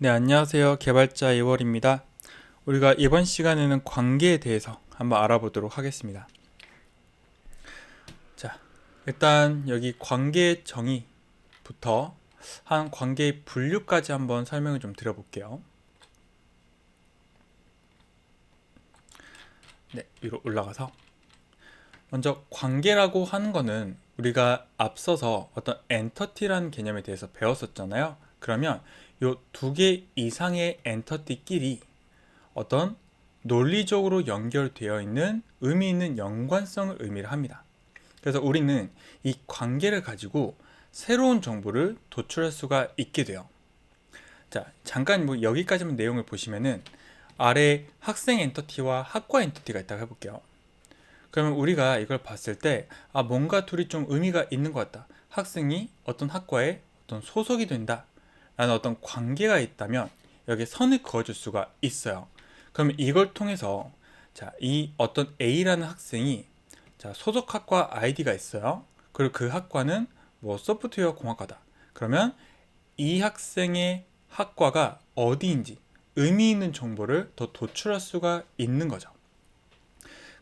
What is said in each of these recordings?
네, 안녕하세요. 개발자 이월입니다. 우리가 이번 시간에는 관계에 대해서 한번 알아보도록 하겠습니다. 자, 일단 여기 관계의 정의부터 한 관계의 분류까지 한번 설명을 좀 드려볼게요. 네, 위로 올라가서 먼저 관계라고 하는 거는 우리가 앞서서 어떤 엔터티라는 개념에 대해서 배웠었잖아요. 그러면 요 두 개 이상의 엔터티끼리 어떤 논리적으로 연결되어 있는 의미 있는 연관성을 의미를 합니다. 그래서 우리는 이 관계를 가지고 새로운 정보를 도출할 수가 있게 돼요. 자, 잠깐 뭐 여기까지만 내용을 보시면은 아래 학생 엔터티와 학과 엔터티가 있다고 해볼게요. 그러면 우리가 이걸 봤을 때 뭔가 둘이 좀 의미가 있는 것 같다. 학생이 어떤 학과에 어떤 소속이 된다 라는 어떤 관계가 있다면 여기에 선을 그어줄 수가 있어요. 그러면 이걸 통해서 자, 이 어떤 A라는 학생이 자, 소속 학과 아이디가 있어요. 그리고 그 학과는 뭐 소프트웨어 공학과다. 그러면 이 학생의 학과가 어디인지 의미 있는 정보를 더 도출할 수가 있는 거죠.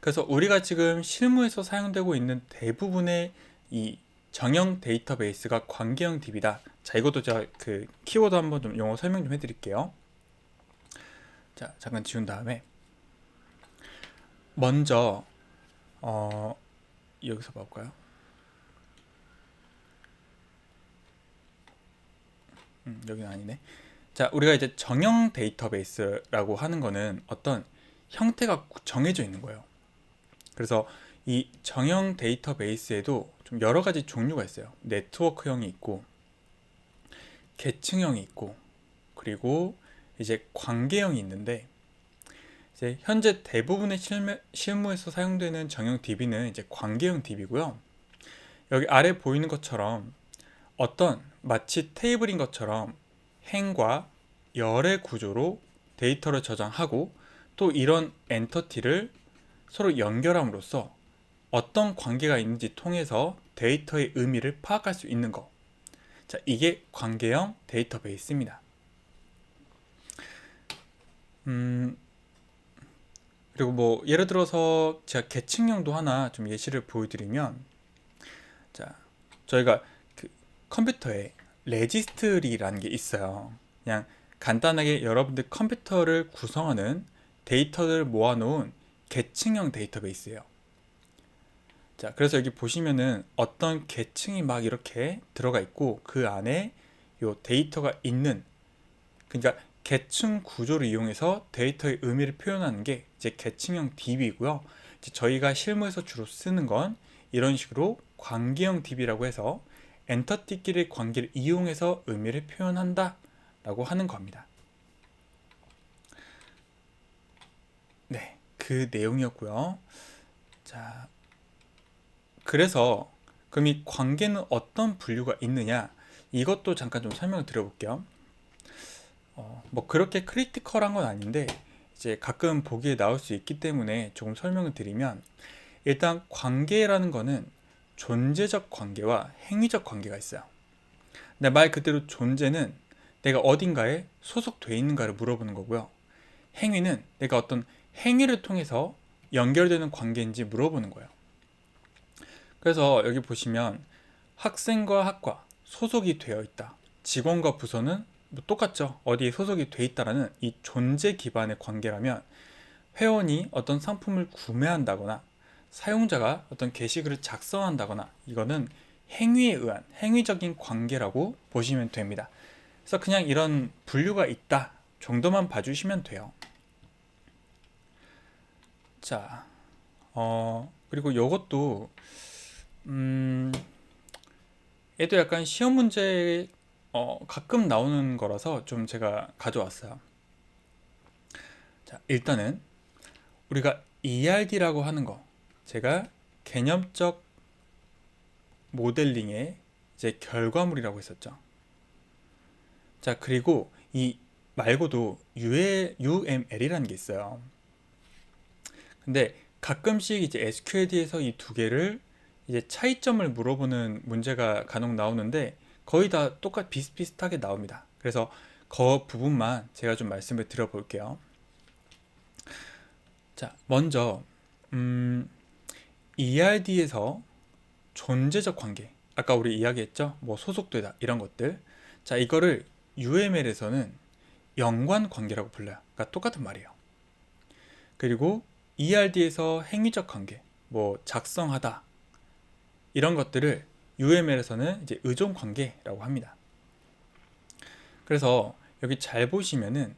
그래서 우리가 지금 실무에서 사용되고 있는 대부분의 이 정형 데이터베이스가 관계형 DB다. 자, 이것도 제가 그 키워드 한번 좀 영어 설명 좀 해드릴게요. 자, 잠깐 지운 다음에 먼저 어, 여기서 볼까요? 여기는 아니네. 자, 우리가 이제 정형 데이터베이스라고 하는 거는 어떤 형태가 정해져 있는 거예요. 그래서 이 정형 데이터베이스에도 좀 여러 가지 종류가 있어요. 네트워크형이 있고, 계층형이 있고, 그리고 이제 관계형이 있는데, 이제 현재 대부분의 실무에서 사용되는 정형 DB는 이제 관계형 DB고요. 여기 아래 보이는 것처럼 어떤 마치 테이블인 것처럼 행과 열의 구조로 데이터를 저장하고 또 이런 엔터티를 서로 연결함으로써 어떤 관계가 있는지 통해서 데이터의 의미를 파악할 수 있는 것. 자, 이게 관계형 데이터베이스입니다. 음, 그리고 뭐 예를 들어서 제가 계층형도 하나 좀 예시를 보여드리면 자, 저희가 그 컴퓨터에 레지스트리라는 게 있어요. 그냥 간단하게 여러분들 컴퓨터를 구성하는 데이터를 모아놓은 계층형 데이터베이스예요. 자, 그래서 여기 보시면은 어떤 계층이 막 이렇게 들어가 있고 그 안에 요 데이터가 있는 그러니까 계층 구조를 이용해서 데이터의 의미를 표현하는 게 이제 계층형 DB고요. 이제 저희가 실무에서 주로 쓰는 건 이런 식으로 관계형 DB라고 해서 엔터티끼리의 관계를 이용해서 의미를 표현한다 라고 하는 겁니다. 네, 그 내용이었고요. 자, 그래서 그럼 이 관계는 어떤 분류가 있느냐 이것도 잠깐 좀 설명을 드려볼게요. 뭐 그렇게 크리티컬한 건 아닌데 이제 가끔 보기에 나올 수 있기 때문에 조금 설명을 드리면 일단 관계라는 거는 존재적 관계와 행위적 관계가 있어요. 근데 말 그대로 존재는 내가 어딘가에 소속돼 있는가를 물어보는 거고요. 행위는 내가 어떤 행위를 통해서 연결되는 관계인지 물어보는 거예요. 그래서 여기 보시면 학생과 학과 소속이 되어 있다. 직원과 부서는 뭐 똑같죠. 어디에 소속이 되어 있다라는 이 존재 기반의 관계라면 회원이 어떤 상품을 구매한다거나 사용자가 어떤 게시글을 작성한다거나 이거는 행위에 의한 행위적인 관계라고 보시면 됩니다. 그래서 그냥 이런 분류가 있다 정도만 봐주시면 돼요. 자, 그리고 이것도 얘도 약간 시험 문제에 가끔 나오는 거라서 좀 제가 가져왔어요. 자, 일단은 우리가 ERD라고 하는 거 제가 개념적 모델링의 이제 결과물이라고 했었죠. 자, 그리고 이 말고도 UML이라는 게 있어요. 근데 가끔씩 이제 SQLD에서 이 두 개를 이제 차이점을 물어보는 문제가 간혹 나오는데 거의 다 비슷비슷하게 나옵니다. 그래서 그 부분만 제가 좀 말씀을 드려볼게요. 자, 먼저 ERD에서 존재적 관계, 아까 우리 이야기했죠? 뭐 소속되다 이런 것들. 자, 이거를 UML에서는 연관 관계라고 불러요. 그러니까 똑같은 말이에요. 그리고 ERD에서 행위적 관계, 뭐 작성하다 이런 것들을 UML에서는 이제 의존 관계라고 합니다. 그래서 여기 잘 보시면은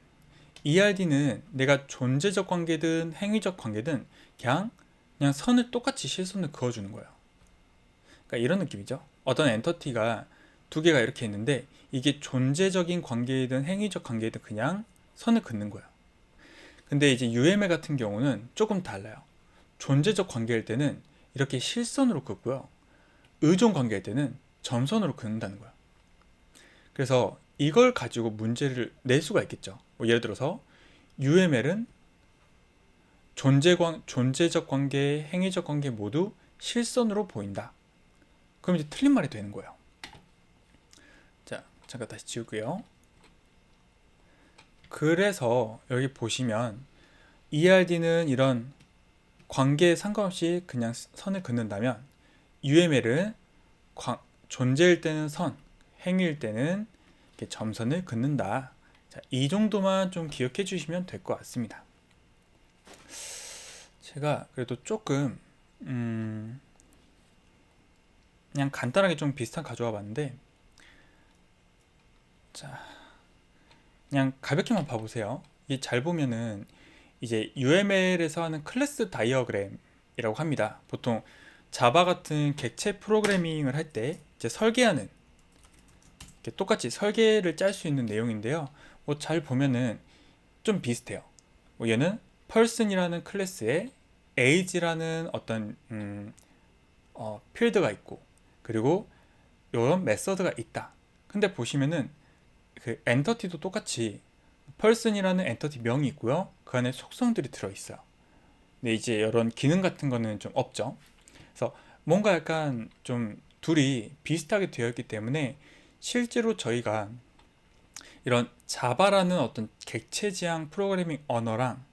ERD는 내가 존재적 관계든 행위적 관계든 그냥 선을 똑같이 실선을 그어주는 거예요. 그러니까 이런 느낌이죠. 어떤 엔터티가 두 개가 이렇게 있는데 이게 존재적인 관계이든 행위적 관계이든 그냥 선을 긋는 거예요. 근데 이제 UML 같은 경우는 조금 달라요. 존재적 관계일 때는 이렇게 실선으로 긋고요. 의존 관계일 때는 점선으로 긋는다는 거예요. 그래서 이걸 가지고 문제를 낼 수가 있겠죠. 뭐 예를 들어서 UML은 존재적 관계, 행위적 관계 모두 실선으로 보인다. 그럼 이제 틀린 말이 되는 거예요. 자, 잠깐 다시 지우고요. 그래서 여기 보시면 ERD는 이런 관계에 상관없이 그냥 선을 긋는다면 UML은 존재일 때는 선, 행위일 때는 이렇게 점선을 긋는다. 자, 이 정도만 좀 기억해 주시면 될 것 같습니다. 제가 그래도 조금 그냥 간단하게 좀 비슷한 가져와 봤는데, 자, 그냥 가볍게만 봐보세요. 이 잘 보면은 이제 UML에서 하는 클래스 다이어그램이라고 합니다. 보통 자바 같은 객체 프로그래밍을 할 때 이제 설계하는, 똑같이 설계를 짤 수 있는 내용인데요. 뭐 잘 보면은 좀 비슷해요. 뭐 얘는 person이라는 클래스에 age라는 어떤 필드가 있고, 그리고 이런 메서드가 있다. 근데 보시면은 그 엔터티도 똑같이 person이라는 엔터티 명이 있고요. 그 안에 속성들이 들어있어요. 근데 이제 이런 기능 같은 거는 좀 없죠. 그래서 뭔가 약간 좀 둘이 비슷하게 되어 있기 때문에 실제로 저희가 이런 자바라는 어떤 객체 지향 프로그래밍 언어랑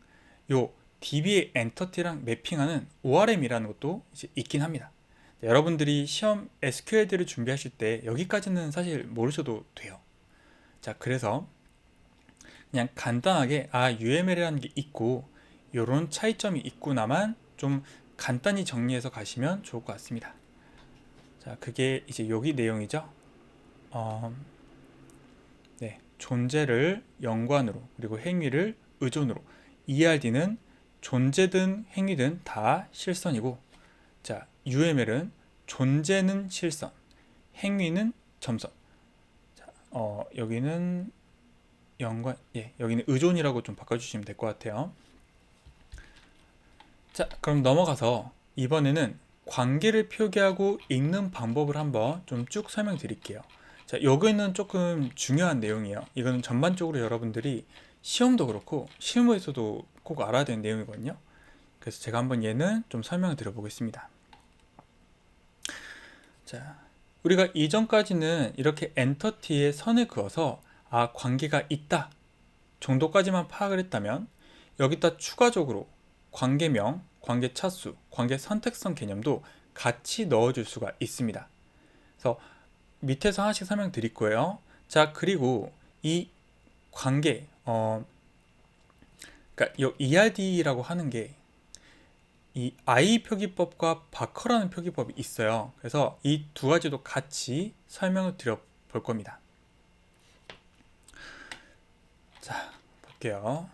요 DB의 엔터티랑 매핑하는 ORM이라는 것도 이제 있긴 합니다. 여러분들이 시험 SQL들을 준비하실 때 여기까지는 사실 모르셔도 돼요. 자, 그래서 그냥 간단하게 UML이라는 게 있고 요런 차이점이 있구나만 좀 간단히 정리해서 가시면 좋을 것 같습니다. 자, 그게 이제 여기 내용이죠. 네, 존재를 연관으로 그리고 행위를 의존으로. ERD는 존재든 행위든 다 실선이고, 자, UML은 존재는 실선, 행위는 점선. 자, 여기는 여기는 의존이라고 좀 바꿔주시면 될 것 같아요. 자, 그럼 넘어가서 이번에는 관계를 표기하고 읽는 방법을 한번 좀 쭉 설명드릴게요. 자, 여기는 조금 중요한 내용이에요. 이거는 전반적으로 여러분들이 시험도 그렇고 실무에서도 꼭 알아야 되는 내용이거든요. 그래서 제가 한번 얘는 좀 설명을 드려보겠습니다. 자, 우리가 이전까지는 이렇게 엔터티에 선을 그어서 관계가 있다 정도까지만 파악을 했다면, 여기다 추가적으로 관계명, 관계 차수, 관계 선택성 개념도 같이 넣어줄 수가 있습니다. 그래서 밑에서 하나씩 설명드릴 거예요. 자, 그리고 이 관계, 그러니까 이 ERD라고 하는 게 이 I 표기법과 바커라는 표기법이 있어요. 그래서 이 두 가지도 같이 설명을 드려 볼 겁니다. 자, 볼게요.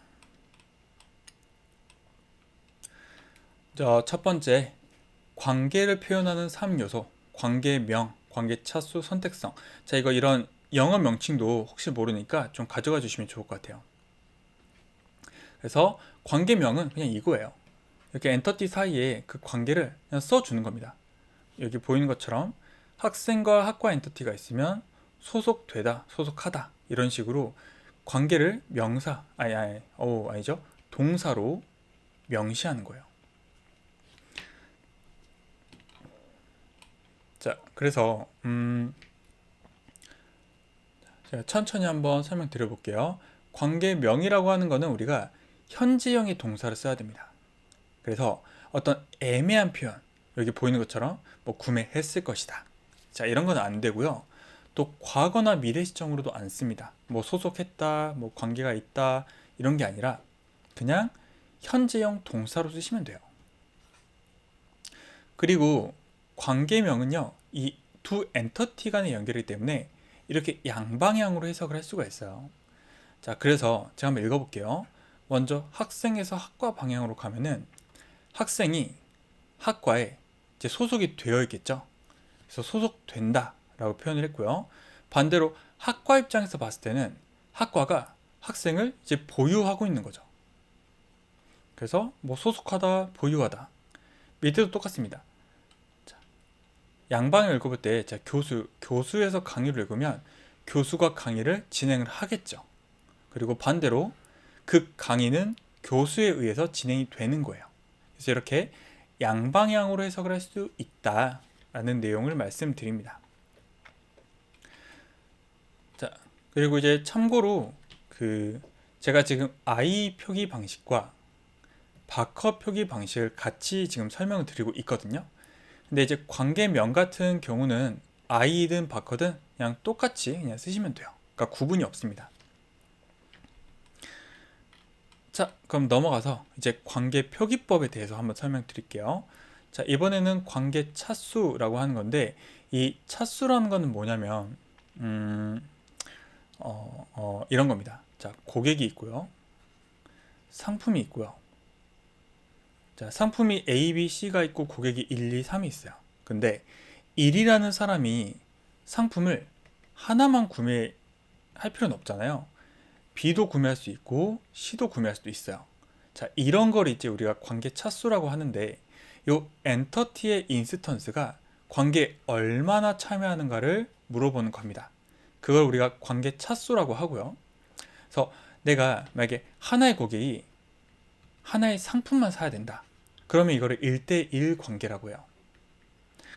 첫 번째, 관계를 표현하는 3요소, 관계명, 관계차수, 선택성. 자, 이런 영어 명칭도 혹시 모르니까 좀 가져가 주시면 좋을 것 같아요. 그래서 관계명은 그냥 이거예요. 이렇게 엔터티 사이에 그 관계를 그냥 써주는 겁니다. 여기 보이는 것처럼 학생과 학과 엔터티가 있으면 소속되다, 소속하다 이런 식으로 관계를 아니죠. 동사로 명시하는 거예요. 자, 그래서 제가 천천히 한번 설명드려 볼게요. 관계명이라고 하는 거는 우리가 현재형의 동사를 써야 됩니다. 그래서 어떤 애매한 표현, 여기 보이는 것처럼 뭐 구매했을 것이다. 자, 이런 건 안 되고요. 또 과거나 미래 시점으로도 안 씁니다. 뭐 소속했다, 뭐 관계가 있다, 이런 게 아니라 그냥 현재형 동사로 쓰시면 돼요. 그리고 관계명은요, 이 두 엔터티 간의 연결이기 때문에 이렇게 양방향으로 해석을 할 수가 있어요. 자, 그래서 제가 한번 읽어볼게요. 먼저 학생에서 학과 방향으로 가면은 학생이 학과에 이제 소속이 되어 있겠죠. 그래서 소속된다 라고 표현을 했고요. 반대로 학과 입장에서 봤을 때는 학과가 학생을 이제 보유하고 있는 거죠. 그래서 뭐 소속하다, 보유하다. 밑에도 똑같습니다. 자, 양방을 읽어볼 때 자, 교수에서 강의를 읽으면 교수가 강의를 진행을 하겠죠. 그리고 반대로 그 강의는 교수에 의해서 진행이 되는 거예요. 그래서 이렇게 양방향으로 해석을 할 수 있다라는 내용을 말씀드립니다. 자, 그리고 이제 참고로 제가 지금 I 표기 방식과 바커 표기 방식을 같이 지금 설명을 드리고 있거든요. 근데 이제 관계명 같은 경우는 I든 바커든 그냥 똑같이 그냥 쓰시면 돼요. 그러니까 구분이 없습니다. 자, 그럼 넘어가서 이제 관계 표기법에 대해서 한번 설명드릴게요. 자, 이번에는 관계 차수라고 하는 건데 이 차수라는 거는 뭐냐면 이런 겁니다. 자, 고객이 있고요. 상품이 있고요. 자, 상품이 A, B, C가 있고 고객이 1, 2, 3이 있어요. 근데 1이라는 사람이 상품을 하나만 구매할 필요는 없잖아요. B도 구매할 수 있고 C도 구매할 수도 있어요. 자, 이런 걸 이제 우리가 관계 차수라고 하는데 요 엔터티의 인스턴스가 관계에 얼마나 참여하는가를 물어보는 겁니다. 그걸 우리가 관계 차수라고 하고요. 그래서 내가 만약에 하나의 고객이 하나의 상품만 사야 된다. 그러면 이거를 1대1 관계라고 해요.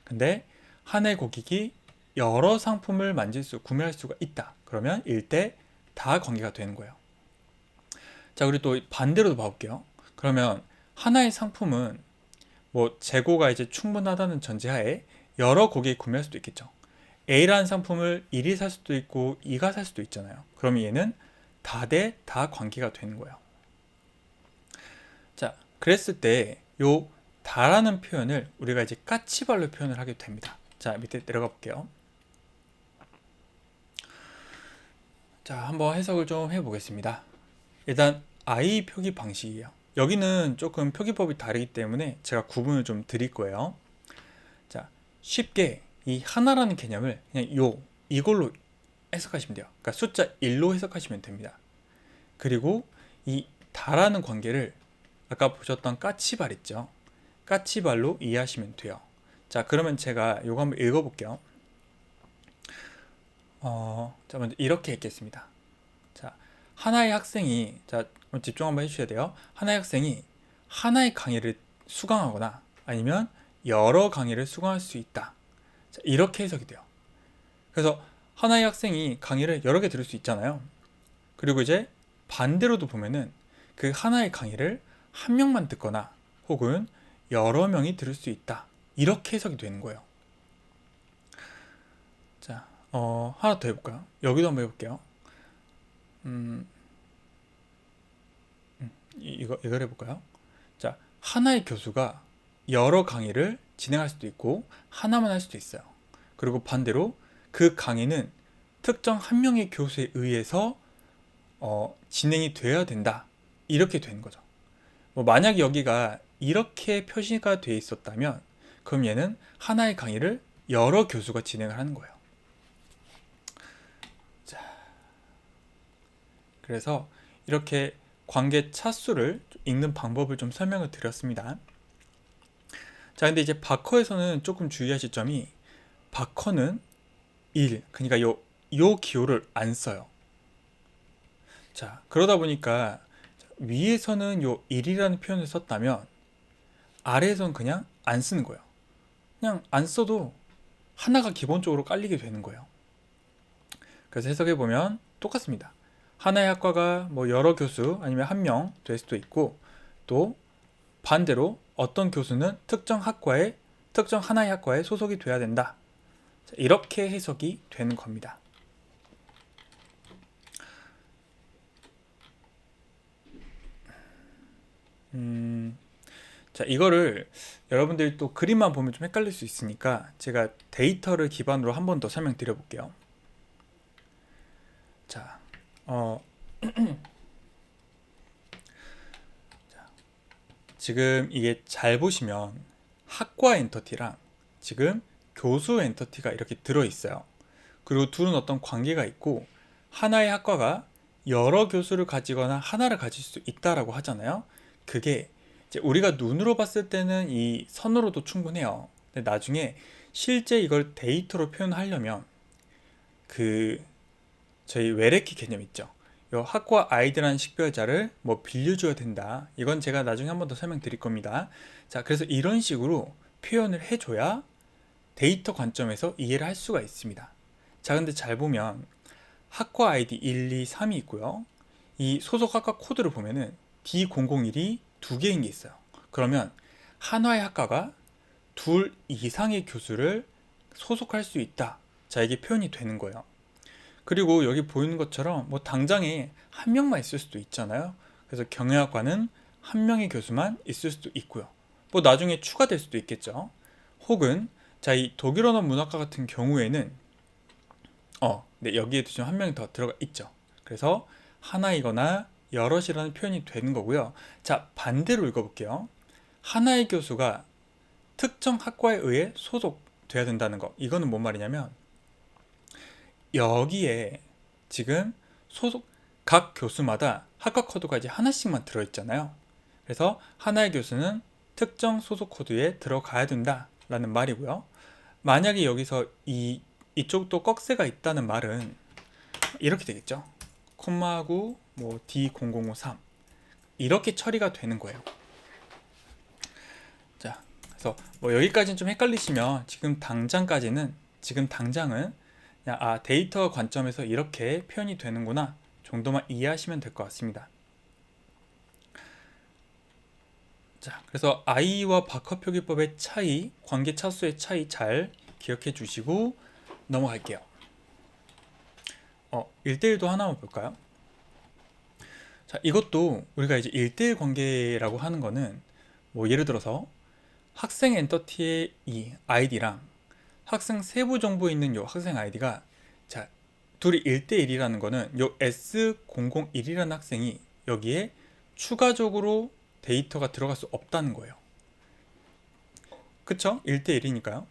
근데 하나의 고객이 여러 상품을 구매할 수가 있다. 그러면 1대 다 관계가 되는 거예요. 자, 우리 또 반대로도 봐볼게요. 그러면 하나의 상품은 뭐 재고가 이제 충분하다는 전제하에 여러 고객이 구매할 수도 있겠죠. A라는 상품을 1이 살 수도 있고 2가 살 수도 있잖아요. 그러면 얘는 다 대 다 관계가 되는 거예요. 자, 그랬을 때 요 다라는 표현을 우리가 이제 까치발로 표현을 하게 됩니다. 자, 밑에 내려가 볼게요. 자, 한번 해석을 좀 해보겠습니다. 일단 I 표기 방식이에요. 여기는 조금 표기법이 다르기 때문에 제가 구분을 좀 드릴 거예요. 자, 쉽게 이 하나라는 개념을 그냥 이걸로 해석하시면 돼요. 그러니까 숫자 1로 해석하시면 됩니다. 그리고 이 다라는 관계를 아까 보셨던 까치발 있죠? 까치발로 이해하시면 돼요. 자, 그러면 제가 이거 한번 읽어볼게요. 자, 먼저 이렇게 읽겠습니다. 자, 하나의 학생이, 자, 집중 한번 해주셔야 돼요. 하나의 학생이 하나의 강의를 수강하거나 아니면 여러 강의를 수강할 수 있다. 자, 이렇게 해석이 돼요. 그래서 하나의 학생이 강의를 여러 개 들을 수 있잖아요. 그리고 이제 반대로도 보면은 그 하나의 강의를 한 명만 듣거나 혹은 여러 명이 들을 수 있다. 이렇게 해석이 되는 거예요. 자, 하나 더 해볼까요? 여기도 한번 해볼게요. 이걸 해볼까요? 자, 하나의 교수가 여러 강의를 진행할 수도 있고 하나만 할 수도 있어요. 그리고 반대로 그 강의는 특정 한 명의 교수에 의해서 진행이 되어야 된다. 이렇게 되는 거죠. 뭐 만약 여기가 이렇게 표시가 되어 있었다면 그럼 얘는 하나의 강의를 여러 교수가 진행을 하는 거예요. 자, 그래서 이렇게 관계 차수를 읽는 방법을 좀 설명을 드렸습니다. 자, 근데 이제 바커에서는 조금 주의하실 점이 바커는 1, 그러니까 요 기호를 안 써요. 자, 그러다 보니까 위에서는 요 1이라는 표현을 썼다면 아래에서는 그냥 안 쓰는 거예요. 그냥 안 써도 하나가 기본적으로 깔리게 되는 거예요. 그래서 해석해 보면 똑같습니다. 하나의 학과가 뭐 여러 교수 아니면 한 명 될 수도 있고, 또 반대로 어떤 교수는 특정 하나의 학과에 소속이 돼야 된다. 이렇게 해석이 되는 겁니다. 자, 이거를 여러분들이 또 그림만 보면 좀 헷갈릴 수 있으니까 제가 데이터를 기반으로 한 번 더 설명드려 볼게요. 자, 지금 이게 잘 보시면 학과 엔터티랑 지금 교수 엔터티가 이렇게 들어있어요. 그리고 둘은 어떤 관계가 있고, 하나의 학과가 여러 교수를 가지거나 하나를 가질 수 있다라고 하잖아요. 그게 이제 우리가 눈으로 봤을 때는 이 선으로도 충분해요. 근데 나중에 실제 이걸 데이터로 표현하려면 그 저희 외래키 개념 있죠. 요 학과 아이디라는 식별자를 뭐 빌려줘야 된다. 이건 제가 나중에 한 번 더 설명드릴 겁니다. 자, 그래서 이런 식으로 표현을 해줘야 데이터 관점에서 이해를 할 수가 있습니다. 자, 근데 잘 보면 학과 아이디 1, 2, 3이 있고요. 이 소속 학과 코드를 보면은 D001이 두 개인 게 있어요. 그러면 한화의 학과가 둘 이상의 교수를 소속할 수 있다. 자, 이게 표현이 되는 거예요. 그리고 여기 보이는 것처럼 뭐 당장에 한 명만 있을 수도 있잖아요. 그래서 경영학과는 한 명의 교수만 있을 수도 있고요. 뭐 나중에 추가될 수도 있겠죠. 혹은 자, 이 독일 언어 문학과 같은 경우에는 네, 여기에도 지금 한 명이 더 들어가 있죠. 그래서 하나이거나 여럿이라는 표현이 되는 거고요. 자, 반대로 읽어볼게요. 하나의 교수가 특정 학과에 의해 소속돼야 된다는 거. 이거는 뭔 말이냐면 여기에 지금 각 교수마다 학과 코드가 이제 하나씩만 들어있잖아요. 그래서 하나의 교수는 특정 소속 코드에 들어가야 된다라는 말이고요. 만약에 여기서 이쪽도 꺽쇠가 있다는 말은 이렇게 되겠죠. 콤마하고 뭐 D0053 이렇게 처리가 되는 거예요. 자, 그래서 뭐 여기까지는 좀 헷갈리시면 지금 당장은 그냥 데이터 관점에서 이렇게 표현이 되는구나 정도만 이해하시면 될 것 같습니다. 자, 그래서 I와 바커 표기법의 차이, 관계 차수의 차이 잘 기억해 주시고 넘어갈게요. 1대1도 하나만 볼까요? 자, 이것도 우리가 이제 1대1 관계라고 하는 거는 뭐 예를 들어서 학생 엔터티의 이 아이디랑 학생 세부 정보에 있는 요 학생 아이디가 자, 둘이 1대1이라는 거는 요 S001이라는 학생이 여기에 추가적으로 데이터가 들어갈 수 없다는 거예요. 그쵸? 1대1이니까요.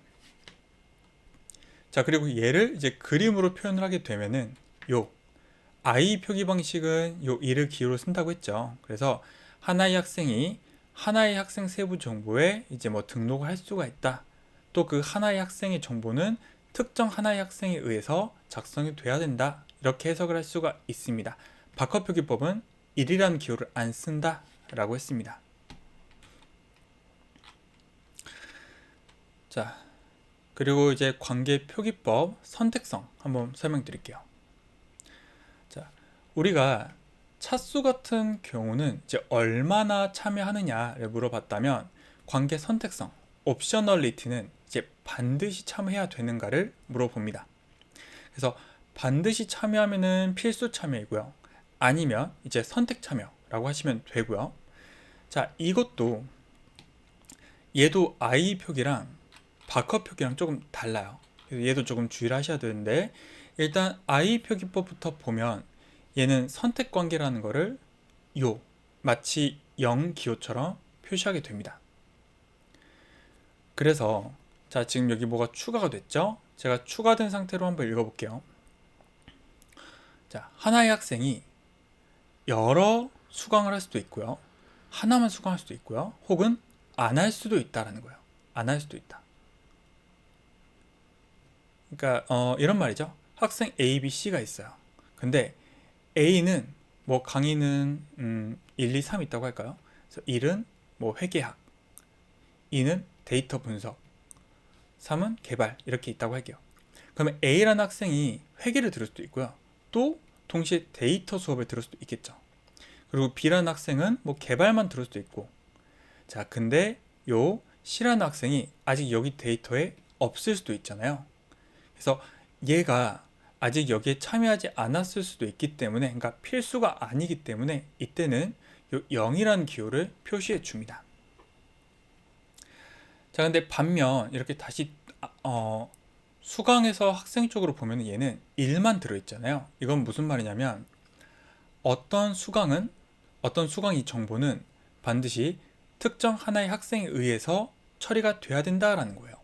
자, 그리고 얘를 이제 그림으로 표현을 하게 되면은 요 I 표기 방식은 요 1을 기호로 쓴다고 했죠. 그래서 하나의 학생이 하나의 학생 세부 정보에 이제 뭐 등록을 할 수가 있다. 또 그 하나의 학생의 정보는 특정 하나의 학생에 의해서 작성이 돼야 된다. 이렇게 해석을 할 수가 있습니다. 바커 표기법은 1이라는 기호를 안 쓴다 라고 했습니다. 자, 그리고 이제 관계 표기법 선택성 한번 설명드릴게요. 자, 우리가 차수 같은 경우는 이제 얼마나 참여하느냐를 물어봤다면 관계 선택성, 옵셔널리티는 이제 반드시 참여해야 되는가를 물어봅니다. 그래서 반드시 참여하면은 필수 참여이고요. 아니면 이제 선택 참여라고 하시면 되고요. 자, 이것도 얘도 I 표기랑 바커 표기랑 조금 달라요. 그래서 얘도 조금 주의를 하셔야 되는데 일단 I 표기법부터 보면 얘는 선택 관계라는 거를 마치 0 기호처럼 표시하게 됩니다. 그래서 자, 지금 여기 뭐가 추가가 됐죠? 제가 추가된 상태로 한번 읽어볼게요. 자, 하나의 학생이 여러 수강을 할 수도 있고요. 하나만 수강할 수도 있고요. 혹은 안 할 수도 있다라는 거예요. 안 할 수도 있다. 그러니까 이런 말이죠. 학생 A, B, C가 있어요. 근데 A는 뭐 강의는 1, 2, 3 있다고 할까요? 그래서 1은 뭐 회계학, 2는 데이터 분석, 3은 개발 이렇게 있다고 할게요. 그러면 A라는 학생이 회계를 들을 수도 있고요. 또 동시에 데이터 수업을 들을 수도 있겠죠. 그리고 B라는 학생은 뭐 개발만 들을 수도 있고. 자, 근데 요 C라는 학생이 아직 여기 데이터에 없을 수도 있잖아요. 그래서 얘가 아직 여기에 참여하지 않았을 수도 있기 때문에, 그러니까 필수가 아니기 때문에 이때는 요 0이라는 기호를 표시해 줍니다. 자, 근데 반면 이렇게 다시 수강에서 학생 쪽으로 보면 얘는 1만 들어있잖아요. 이건 무슨 말이냐면 어떤 수강이 정보는 반드시 특정 하나의 학생에 의해서 처리가 돼야 된다라는 거예요.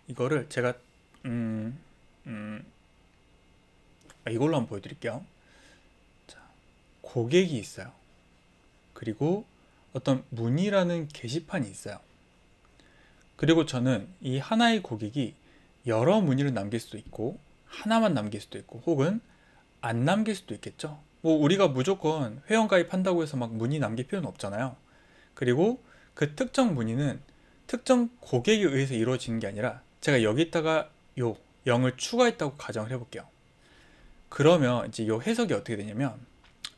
이거를 제가 이걸로 한번 보여드릴게요. 자, 고객이 있어요. 그리고 어떤 문의라는 게시판이 있어요. 그리고 저는 이 하나의 고객이 여러 문의를 남길 수도 있고 하나만 남길 수도 있고 혹은 안 남길 수도 있겠죠. 뭐 우리가 무조건 회원가입한다고 해서 막 문의 남길 필요는 없잖아요. 그리고 그 특정 문의는 특정 고객에 의해서 이루어지는 게 아니라 제가 여기다가 요 0을 추가했다고 가정을 해볼게요. 그러면 이제 요 해석이 어떻게 되냐면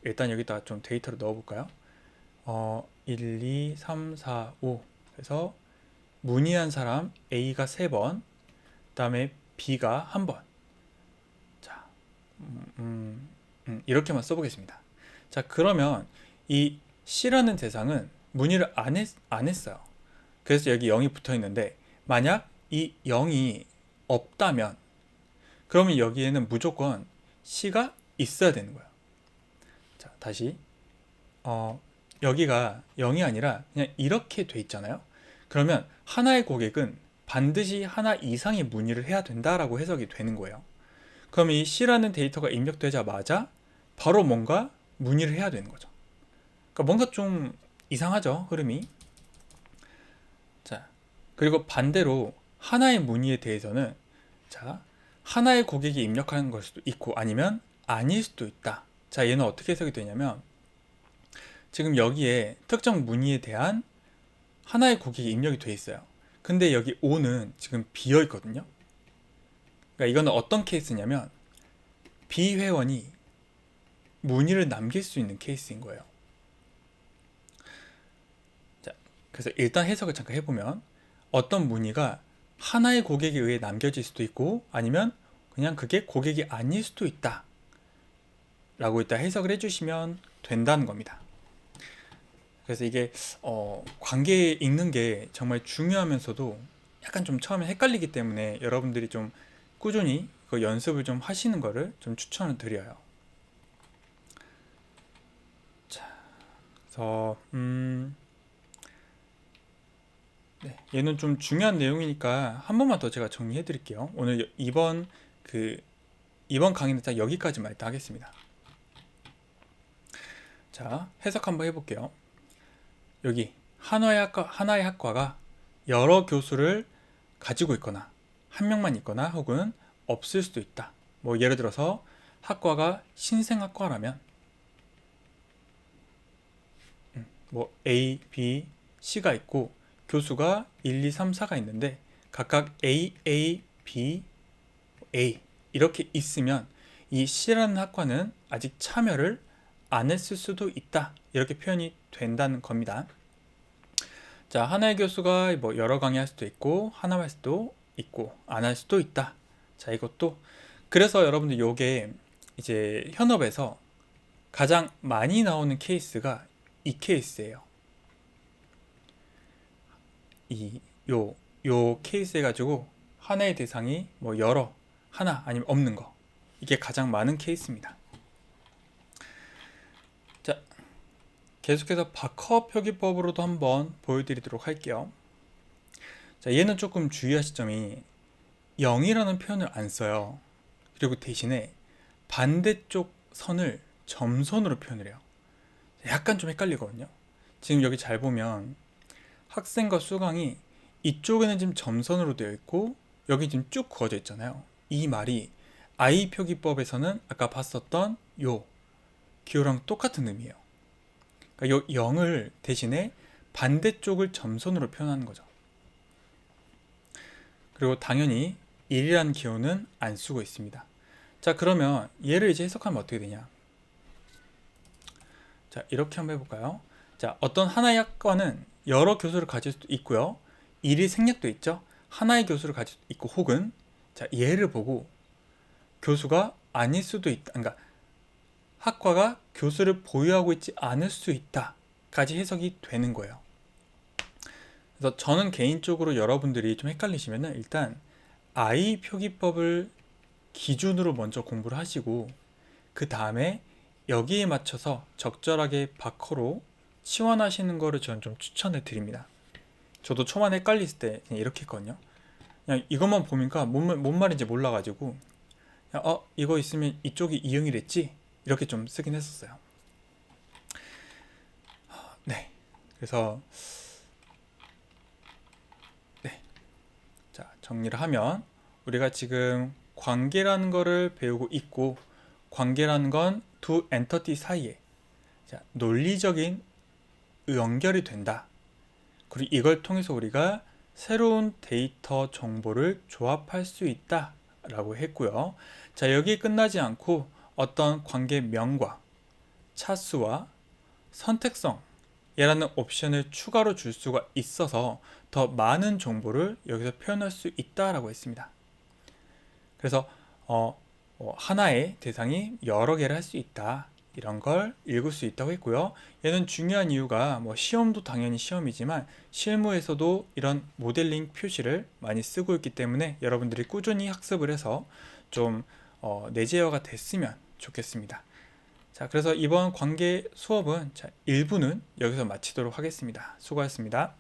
일단 여기다 좀 데이터를 넣어볼까요? 1, 2, 3, 4, 5 그래서 문의한 사람 A가 3번, 그 다음에 B가 1번. 자, 이렇게만 써보겠습니다. 자, 그러면 이 C라는 대상은 문의를 안 했어요. 그래서 여기 0이 붙어 있는데 만약 이 0이 없다면 그러면 여기에는 무조건 C가 있어야 되는 거예요. 자, 다시 여기가 0이 아니라 그냥 이렇게 돼 있잖아요. 그러면 하나의 고객은 반드시 하나 이상의 문의를 해야 된다라고 해석이 되는 거예요. 그럼 이 C라는 데이터가 입력되자마자 바로 뭔가 문의를 해야 되는 거죠. 그러니까 뭔가 좀 이상하죠, 흐름이. 자, 그리고 반대로 하나의 문의에 대해서는 자, 하나의 고객이 입력하는 걸 수도 있고 아니면 아닐 수도 있다. 자, 얘는 어떻게 해석이 되냐면 지금 여기에 특정 문의에 대한 하나의 고객이 입력이 돼 있어요. 근데 여기 O는 지금 비어 있거든요. 그러니까 이거는 어떤 케이스냐면 비회원이 문의를 남길 수 있는 케이스인 거예요. 자, 그래서 일단 해석을 잠깐 해보면 어떤 문의가 하나의 고객에 의해 남겨질 수도 있고 아니면 그냥 그게 고객이 아닐 수도 있다 라고 일단 해석을 해주시면 된다는 겁니다. 그래서 이게 관계에 읽는 게 정말 중요하면서도 약간 좀 처음에 헷갈리기 때문에 여러분들이 좀 꾸준히 그 연습을 좀 하시는 거를 좀 추천을 드려요. 자, 그래서 네, 얘는 좀 중요한 내용이니까 한 번만 더 제가 정리해 드릴게요. 오늘 이번 강의는 딱 여기까지만 일단 하겠습니다. 자, 해석 한번 해볼게요. 여기 하나의 학과가 여러 교수를 가지고 있거나 한 명만 있거나 혹은 없을 수도 있다. 뭐 예를 들어서 학과가 신생학과라면 뭐 A, B, C가 있고 교수가 1, 2, 3, 4가 있는데 각각 A, A, B, A 이렇게 있으면 이 C라는 학과는 아직 참여를 안 했을 수도 있다. 이렇게 표현이 된다는 겁니다. 자, 하나의 교수가 뭐 여러 강의 할 수도 있고 하나 할 수도 있고 안 할 수도 있다. 자, 이것도 그래서 여러분들 요게 이제 현업에서 가장 많이 나오는 케이스가 이 케이스예요. 요 케이스 해가지고 하나의 대상이 뭐 여러, 하나 아니면 없는 거 이게 가장 많은 케이스입니다. 자, 계속해서 바커 표기법으로도 한번 보여드리도록 할게요. 자, 얘는 조금 주의하실 점이 0이라는 표현을 안 써요. 그리고 대신에 반대쪽 선을 점선으로 표현을 해요. 약간 좀 헷갈리거든요. 지금 여기 잘 보면 학생과 수강이 이쪽에는 지금 점선으로 되어 있고 여기 지금 쭉 그어져 있잖아요. 이 말이 I 표기법에서는 아까 봤었던 요 기호랑 똑같은 의미예요. 그러니까 요 0을 대신에 반대쪽을 점선으로 표현하는 거죠. 그리고 당연히 1이라는 기호는 안 쓰고 있습니다. 자, 그러면 얘를 이제 해석하면 어떻게 되냐? 자, 이렇게 한번 해볼까요? 자, 어떤 하나의 학과는 여러 교수를 가질 수도 있고요. 1이 생략도 있죠. 하나의 교수를 가질 수도 있고, 혹은 자, 얘를 보고 교수가 아닐 수도 있다. 그러니까 학과가 교수를 보유하고 있지 않을 수 있다까지 해석이 되는 거예요. 그래서 저는 개인적으로 여러분들이 좀 헷갈리시면은 일단 I 표기법을 기준으로 먼저 공부를 하시고 그 다음에 여기에 맞춰서 적절하게 바커로 치환하시는 거를 저는 좀 추천을 드립니다. 저도 초반에 헷갈렸을 때 그냥 이렇게 했거든요. 그냥 이것만 보니까 뭔 말인지 몰라가지고 그냥 이거 있으면 이쪽이 이응이랬지? 이렇게 좀 쓰긴 했었어요. 네. 그래서 네. 자, 정리를 하면 우리가 지금 관계라는 거를 배우고 있고, 관계라는 건 두 엔터티 사이에 자, 논리적인 연결이 된다. 그리고 이걸 통해서 우리가 새로운 데이터 정보를 조합할 수 있다 라고 했고요. 자, 여기에 끝나지 않고 어떤 관계명과 차수와 선택성 이라는 옵션을 추가로 줄 수가 있어서 더 많은 정보를 여기서 표현할 수 있다라고 했습니다. 그래서 하나의 대상이 여러 개를 할 수 있다, 이런 걸 읽을 수 있다고 했고요. 얘는 중요한 이유가 시험도 당연히 시험이지만 실무에서도 이런 모델링 표시를 많이 쓰고 있기 때문에 여러분들이 꾸준히 학습을 해서 좀 내재화가 됐으면 좋겠습니다. 자, 그래서 이번 관계 수업은 1부는 여기서 마치도록 하겠습니다. 수고하셨습니다.